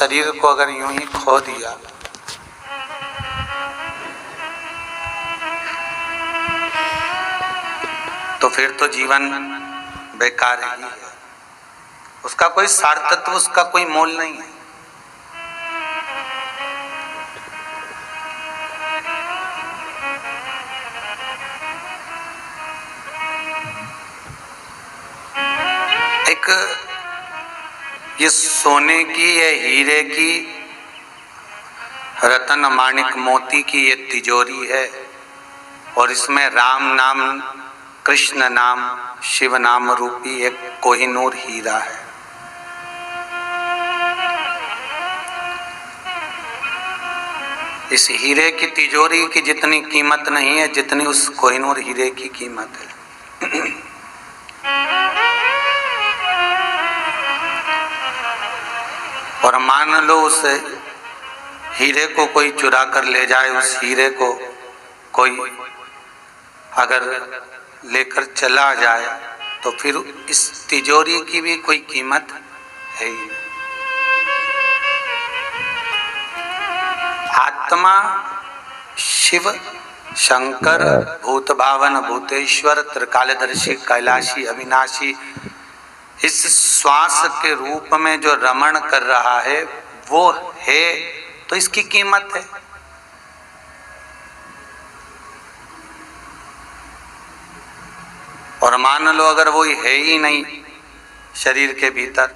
शरीर को अगर यूं ही खो दिया तो फिर तो जीवन बेकार ही है, उसका कोई सार्थत्व, उसका कोई मोल नहीं है। एक ये सोने की, ये हीरे की, रतन माणिक मोती की ये तिजोरी है और इसमें राम नाम, कृष्ण नाम, शिव नाम रूपी एक कोहिनूर हीरा है। इस हीरे की तिजोरी की जितनी कीमत नहीं है जितनी उस कोहिनूर हीरे की कीमत है। और मान लो उस हीरे को कोई चुरा कर ले जाए, उस हीरे को कोई अगर लेकर चला जाए तो फिर इस तिजोरी की भी कोई कीमत है ही नहीं। आत्मा शिव शंकर भूत भावन भूतेश्वर त्रिकालदर्शी कैलाशी अविनाशी इस श्वास के रूप में जो रमण कर रहा है वो है, तो इसकी कीमत है। और मान लो अगर वो है ही नहीं शरीर के भीतर,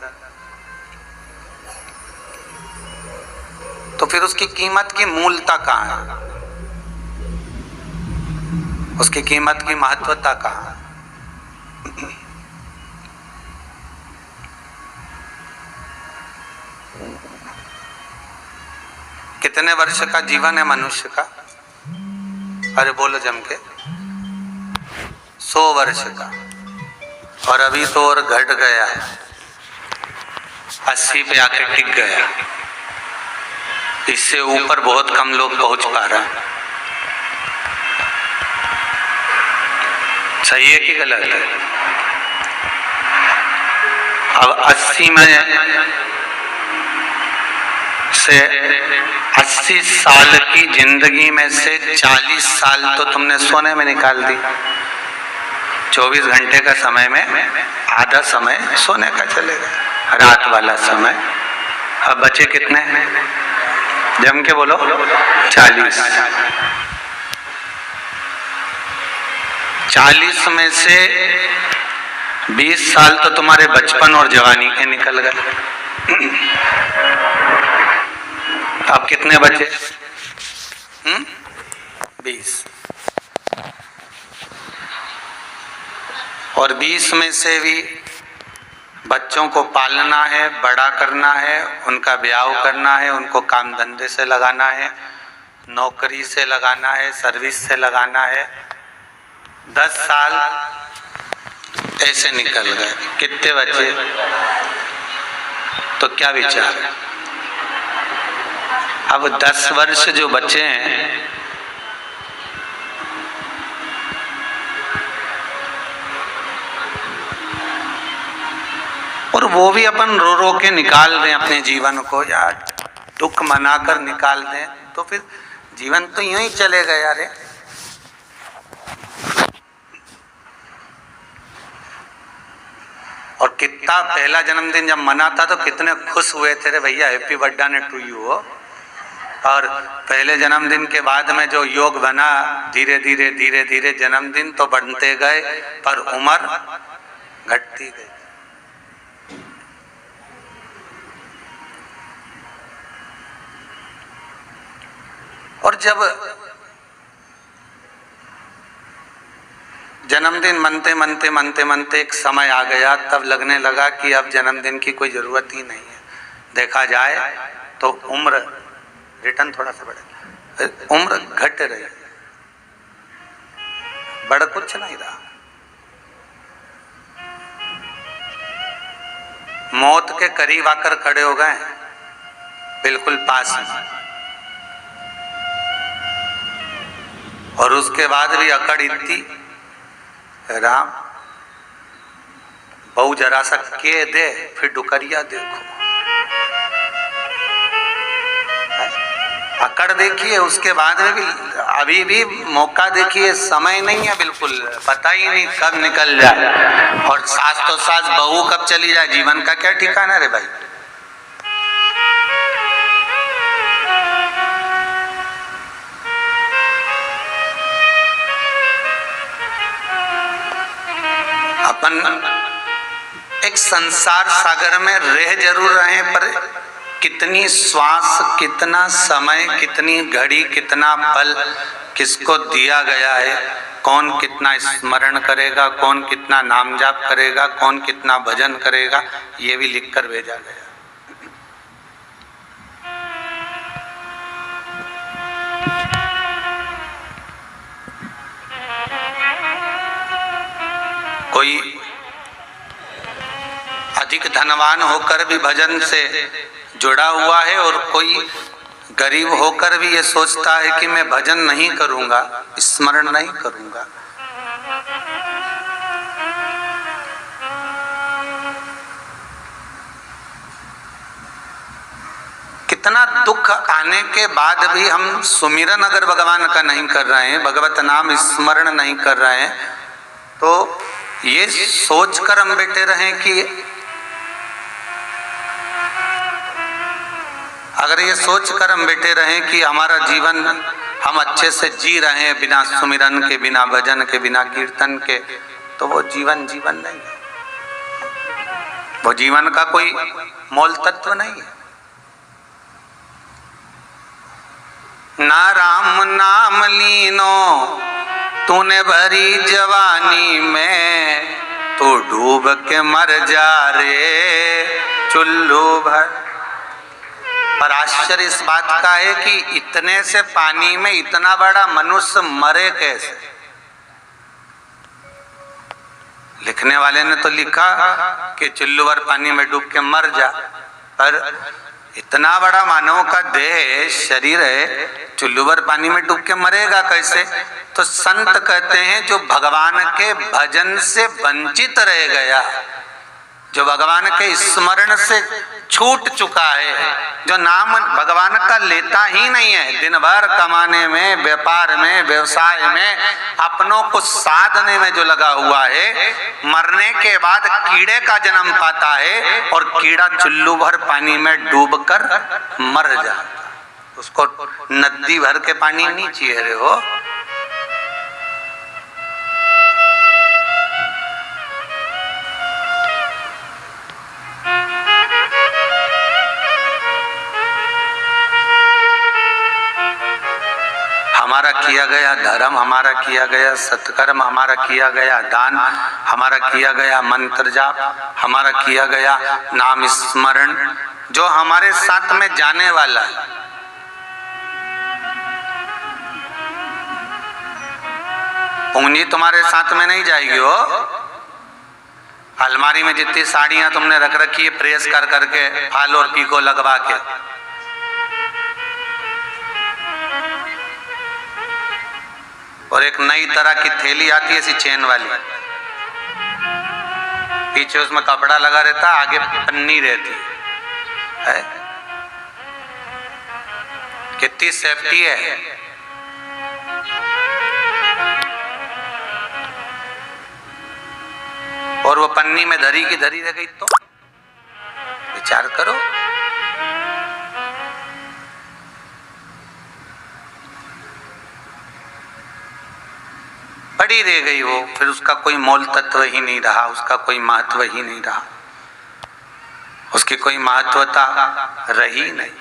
तो फिर उसकी कीमत की मूलता कहाँ है, उसकी कीमत की महत्वता कहाँ है? कितने वर्ष का जीवन है मनुष्य का? अरे बोलो जम के। 100 वर्ष का। और अभी तो और घट गया, 80 पे आके टिक गया। इससे ऊपर बहुत कम लोग पहुंच पा रहे हैं। सही है कि गलत है? अब 80 में से 80 साल की जिंदगी में से 40 साल तो तुमने सोने में निकाल दी। 24 घंटे का समय में आधा समय सोने का चलेगा, रात वाला समय। अब बचे कितने? जम के बोलो। 40। 40 में से 20 साल तो तुम्हारे बचपन और जवानी के निकल गए। अब कितने बचे? 20। और 20 में से भी बच्चों को पालना है, बड़ा करना है, उनका ब्याह करना है, उनको काम धंधे से लगाना है, नौकरी से लगाना है, सर्विस से लगाना है। 10 साल ऐसे निकल गए, कितने बचे? तो क्या विचार है? अब 10 वर्ष जो बचे हैं, और वो भी अपन रो रो के निकाल दें अपने जीवन को, यार दुख मनाकर निकाल दें, तो फिर जीवन तो यूं ही चलेगा यार। और कितना पहला जन्मदिन जब मना था तो कितने खुश हुए थे रे भैया, हैप्पी बर्थडे टू यू हो। और पहले जन्मदिन के बाद में जो योग बना, धीरे धीरे धीरे धीरे जन्मदिन तो बढ़ते गए पर उम्र घटती गई। और जब जन्मदिन मनते मनते मनते मनते एक समय आ गया, तब लगने लगा कि अब जन्मदिन की कोई जरूरत ही नहीं है। देखा जाए तो उम्र रिटर्न थोड़ा सा बढ़े, उम्र घट रही, बढ़ कुछ नहीं रहा। मौत के करीब आकर खड़े हो गए, बिल्कुल पास में। और उसके बाद भी अकड़ इतनी, राम बहु जरा सा के दे, फिर डुकरिया देखो। अकड़ देखिए, उसके बाद में भी अभी भी मौका देखिए, समय नहीं है बिल्कुल, पता ही नहीं कब निकल जाए, और सास तो सास, बहू कब चली जाए, जीवन का क्या ठिकाना रे भाई। अपन एक संसार सागर में रह जरूर रहे, पर कितनी श्वास, कितना समय, कितनी घड़ी, कितना पल किसको दिया गया है, कौन कितना स्मरण करेगा, कौन कितना नाम जाप करेगा, कौन कितना भजन करेगा, ये भी लिखकर भेजा गया। कोई अधिक धनवान होकर भी भजन से जुड़ा हुआ है, और कोई गरीब होकर भी ये सोचता है कि मैं भजन नहीं करूंगा, स्मरण नहीं करूंगा। कितना दुख आने के बाद भी हम सुमिरन अगर भगवान का नहीं कर रहे हैं, भगवत नाम स्मरण नहीं कर रहे हैं, तो ये सोचकर हम बैठे रहें कि अगर ये सोचकर हम बैठे रहें कि हमारा जीवन हम अच्छे से जी रहे हैं बिना सुमिरन के, बिना भजन के, बिना कीर्तन के, तो वो जीवन जीवन नहीं है, वो जीवन का कोई मोल तत्व नहीं है। ना राम नाम लीनो तूने भरी जवानी में, तू डूब के मर जा रे चुल्लू भर। पर आश्चर्य इस बात का है कि इतने से पानी में इतना बड़ा मनुष्य मरे कैसे। लिखने वाले ने तो लिखा कि चुल्लू भर पानी में डूब के मर जा, पर इतना बड़ा मानव का देह शरीर है, चुल्लू भर पानी में डूब के मरेगा कैसे। तो संत कहते हैं जो भगवान के भजन से वंचित रह गया, जो भगवान के स्मरण से छूट चुका है, जो नाम भगवान का लेता ही नहीं है, दिन भर कमाने में, व्यापार में, व्यवसाय में, अपनों को साधने में जो लगा हुआ है, मरने के बाद कीड़े का जन्म पाता है, और कीड़ा चुल्लू भर पानी में डूबकर मर जाता, उसको नदी भर के पानी नहीं चाहिए रे हो। हमारा किया गया धर्म, हमारा किया गया सत्कर्म, हमारा किया गया दान, हमारा किया गया मंत्र जाप, हमारा किया गया नाम स्मरण, जो हमारे साथ में जाने वाला है। पूंजी तुम्हारे साथ में नहीं जाएगी हो। अलमारी में जितनी साड़ियां तुमने रख रखी है प्रेस कर करके, फाल और पीको लगवा के, और एक नई तरह की थैली आती है ऐसी चेन वाली, पीछे उसमें कपड़ा लगा रहता, आगे पन्नी रहती है। कितनी सेफ्टी है। और वो पन्नी में धरी की धरी रह गई तो विचार करो। पड़ी रह गई वो, फिर उसका कोई मोल तत्व ही नहीं रहा, उसका कोई महत्व ही नहीं रहा, उसकी कोई महत्वता रही नहीं।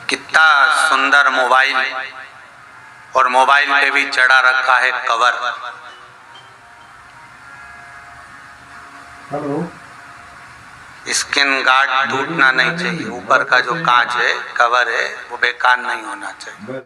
कितना सुंदर मोबाइल, और मोबाइल पे भी चढ़ा रखा है कवर। हेलो, स्किन गार्ड टूटना नहीं चाहिए, ऊपर का जो कांच है, कवर है, वो बेकार नहीं होना चाहिए।